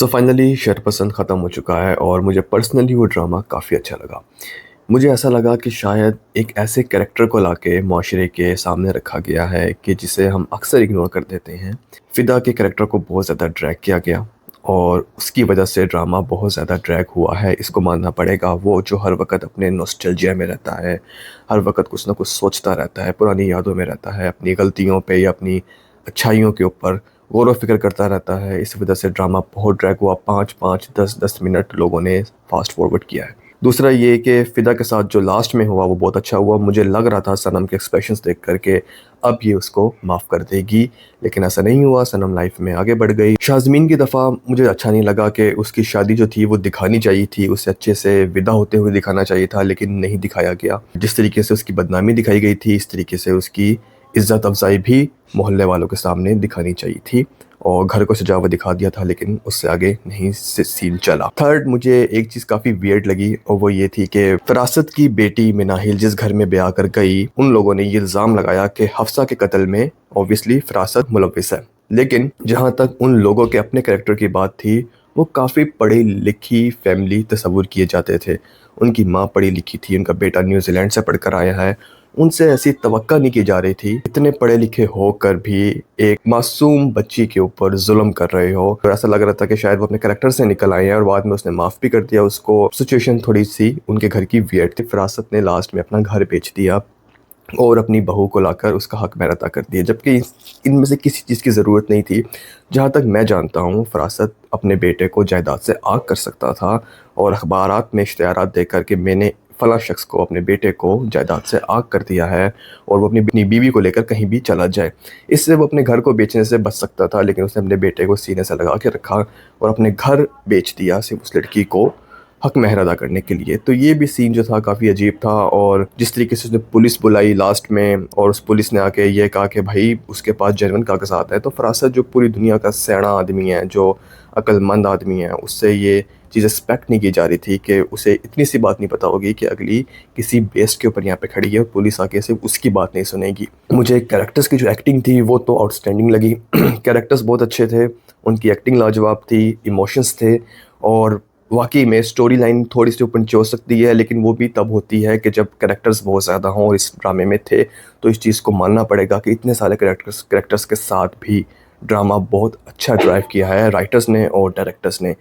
Finally शरपसंद ख़त्म हो चुका है और मुझे पर्सनली वो ड्रामा काफ़ी अच्छा लगा। मुझे ऐसा लगा कि शायद एक ऐसे कैरेक्टर को लाके माशरे के सामने रखा गया है कि जिसे हम अक्सर इग्नोर कर देते हैं। फ़िदा के कैरेक्टर को बहुत ज़्यादा ड्रैग किया गया और उसकी वजह से ड्रामा बहुत ज़्यादा ड्रैग हुआ है, इसको मानना पड़ेगा। वो जो हर वक़्त अपने नॉस्टैल्जिया में रहता है, हर वक़्त कुछ ना कुछ सोचता रहता है, पुरानी यादों में रहता है, अपनी गलतियों पे या अपनी अच्छाइयों के ऊपर गौर-व-फ़िक्र करता रहता है। इस वजह से ड्रामा बहुत ड्रैग हुआ, 5-5, 10-10 मिनट लोगों ने फ़ास्ट फ़ॉरवर्ड किया है। दूसरा ये कि फ़िदा के साथ जो लास्ट में हुआ वो बहुत अच्छा हुआ। मुझे लग रहा था सनम के एक्सप्रेशंस देख कर के अब ये उसको माफ़ कर देगी, लेकिन ऐसा नहीं हुआ। सनम लाइफ़ में आगे बढ़ गई। शाज़मीन की दफ़ा मुझे अच्छा नहीं लगा कि उसकी शादी जो थी वो दिखानी चाहिए थी, उसे अच्छे से विदा होते हुए दिखाना चाहिए था, लेकिन नहीं दिखाया गया। जिस तरीके से उसकी बदनामी दिखाई गई थी, इस तरीके से उसकी इज़्ज़त अफ़ज़ाई भी मोहल्ले वालों के सामने दिखानी चाहिए थी और घर को सजा हुआ दिखा दिया था, लेकिन उससे आगे नहीं सीन चला। थर्ड, मुझे एक चीज़ काफ़ी वियर्ड लगी और वो ये थी कि फ़रासत की बेटी मिनाहिल जिस घर में ब्याह कर गई, उन लोगों ने ये इल्ज़ाम लगाया कि हफ्सा के कत्ल में ऑब्वियसली फ़रासत मुलव्विस है। लेकिन जहाँ तक उन लोगों के अपने कैरेक्टर की बात थी, वो काफ़ी पढ़ी लिखी फैमिली तस्वुर किए जाते थे। उनकी माँ पढ़ी लिखी थी, उनका बेटा न्यूज़ीलैंड से पढ़कर आया है, उनसे ऐसी तवक्का नहीं की जा रही थी। इतने पढ़े लिखे होकर भी एक मासूम बच्ची के ऊपर ज़ुल्म कर रहे हो। तो ऐसा लग रहा था कि शायद वो अपने कैरेक्टर से निकल आए हैं और बाद में उसने माफ़ भी कर दिया उसको। सिचुएशन थोड़ी-सी उनके घर की वियर्ड थी। फ़रासत ने लास्ट में अपना घर बेच दिया और अपनी बहू को लाकर उसका हक महर अता कर दिया, जबकि इनमें से किसी चीज़ की ज़रूरत नहीं थी। जहाँ तक मैं जानता हूँ, फ़रासत अपने बेटे को जायदाद से आग कर सकता था और अखबारात में इश्तिहारात देख कर के मैंने फ़लाँ शख्स को, अपने बेटे को जायदाद से आग कर दिया है और वो अपनी बीवी को लेकर कहीं भी चला जाए। इससे वो अपने घर को बेचने से बच सकता था, लेकिन उसने अपने बेटे को सीने से लगा के रखा और अपने घर बेच दिया सिर्फ़ उस लड़की को हक महर अदा करने के लिए। तो ये भी सीन जो था काफ़ी अजीब था और जिस तरीके से उसने पुलिस बुलाई लास्ट में और उस पुलिस ने आके ये कहा कि भाई उसके पास जेन्युइन कागज़ात हैं, तो फ़रासत जो पूरी दुनिया का सयाना आदमी है, जो अक्लमंद आदमी है, उससे ये चीज़ एक्सपेक्ट नहीं की जा रही थी कि उसे इतनी सी बात नहीं पता होगी कि अगली किसी बेस के ऊपर यहाँ पे खड़ी है और पुलिस आके सिर्फ उसकी बात नहीं सुनेगी। मुझे कैरेक्टर्स की जो एक्टिंग थी वो तो आउटस्टैंडिंग लगी। कैरेक्टर्स बहुत अच्छे थे, उनकी एक्टिंग लाजवाब थी, इमोशंस थे और वाक़ई में स्टोरी लाइन थोड़ी-सी ऊपर-नीचे हो सकती है, लेकिन वो भी तब होती है कि जब कैरेक्टर्स बहुत ज़्यादा हों और इस ड्रामे में थे। तो इस चीज़ को मानना पड़ेगा कि इतने सारे कैरेक्टर्स कैरेक्टर्स के साथ भी ड्रामा बहुत अच्छा ड्राइव किया है राइटर्स ने और डायरेक्टर्स ने।